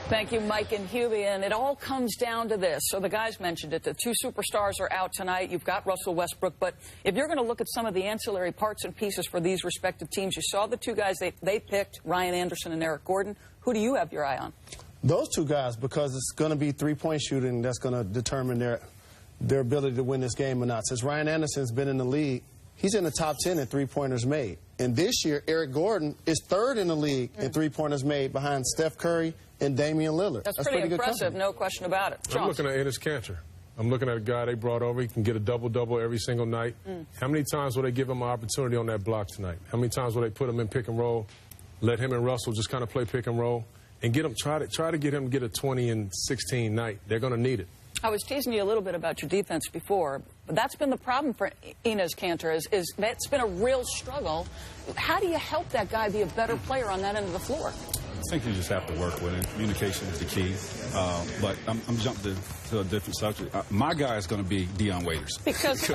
Thank you, Mike and Hubie. And it all comes down to this. So the guys mentioned it. The two superstars are out tonight. You've got Russell Westbrook. But if you're going to look at some of the ancillary parts and pieces for these respective teams, you saw the two guys they picked, Ryan Anderson and Eric Gordon. Who do you have your eye on? Those two guys, because it's going to be three-point shooting that's going to determine their ability to win this game or not. Since Ryan Anderson's been in the league, he's in the top 10 in three-pointers made. And this year, Eric Gordon is third in the league in three-pointers made behind Steph Curry and Damian Lillard. That's pretty impressive, no question about it. I'm looking at Enes Kanter. I'm looking at a guy they brought over. He can get a double-double every single night. How many times will they give him an opportunity on that block tonight? How many times will they put him in pick and roll, let him and Russell just kind of play pick and roll, and get him try to get him to get a 20 and 16 night? They're going to need it. I was teasing you a little bit about your defense before, but that's been the problem for Enes Kanter, is that's been a real struggle. How do you help that guy be a better player on that end of the floor? I think you just have to work with it. Communication is the key. But I'm jumping to a different subject. My guy is going to be Dion Waiters. Because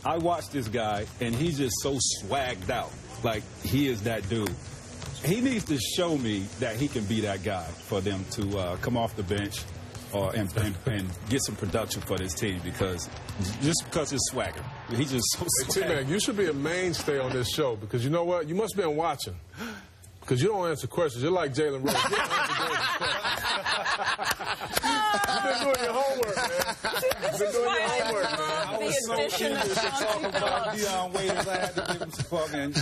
I watched this guy, and he's just so swagged out. Like, he is that dude. He needs to show me that he can be that guy for them to come off the bench and get some production for this team, because his swagger. He's just so swagger. Hey, T-Man, you should be a mainstay on this show, because you know what? You must have been watching. Because you don't answer questions. You're like Jalen Rose. You don't answer You've been doing your homework, man. You've been doing your homework, man. I was so eager to talk about Dion Waiters. I had to give him some fuck and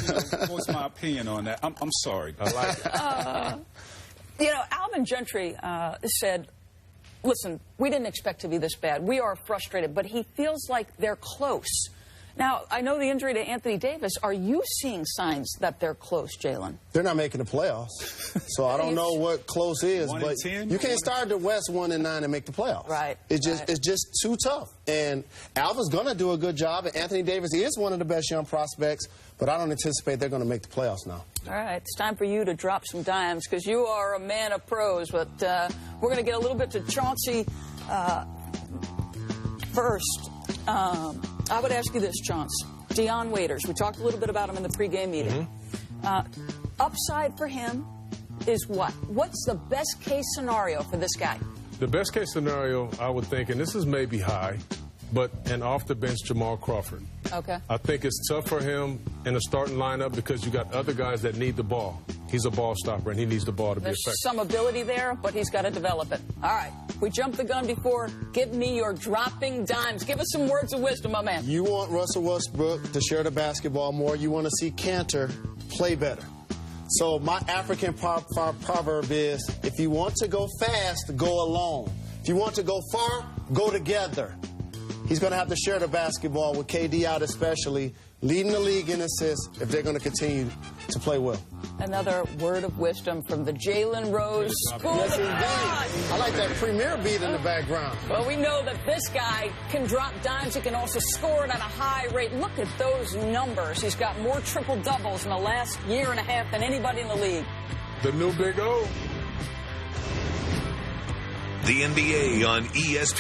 voice my opinion on that. I'm sorry. I like it. Alvin Gentry said, listen, we didn't expect to be this bad. We are frustrated, but he feels like they're close. Now, I know the injury to Anthony Davis. Are you seeing signs that they're close, Jalen? They're not making the playoffs, so I don't know what close is. 1 but and 10? You can't start the West 1-9 and make the playoffs. Right. It's just too tough. And Alvin's going to do a good job, and Anthony Davis is one of the best young prospects, but I don't anticipate they're going to make the playoffs now. All right, it's time for you to drop some dimes, because you are a man of pros. But we're going to get a little bit to Chauncey first. I would ask you this, Chauncey. Dion Waiters, we talked a little bit about him in the pregame meeting. Upside for him is what? What's the best case scenario for this guy? The best case scenario, I would think, and this is maybe high, but an off-the-bench Jamal Crawford. Okay. I think it's tough for him in the starting lineup because you got other guys that need the ball. He's a ball stopper, and he needs the ball to be effective. There's some ability there, but he's got to develop it. All right. We jumped the gun before. Give me your dropping dimes. Give us some words of wisdom, my man. You want Russell Westbrook to share the basketball more. You want to see Kanter play better. So my African proverb is, if you want to go fast, go alone. If you want to go far, go together. He's going to have to share the basketball with KD out especially, leading the league in assists if they're going to continue to play well. Another word of wisdom from the Jalen Rose School Yes, of indeed. Thought. I like that premier beat in the background. Well, we know that this guy can drop dimes. He can also score it at a high rate. Look at those numbers. He's got more triple-doubles in the last year and a half than anybody in the league. The new Big O. The NBA on ESPN.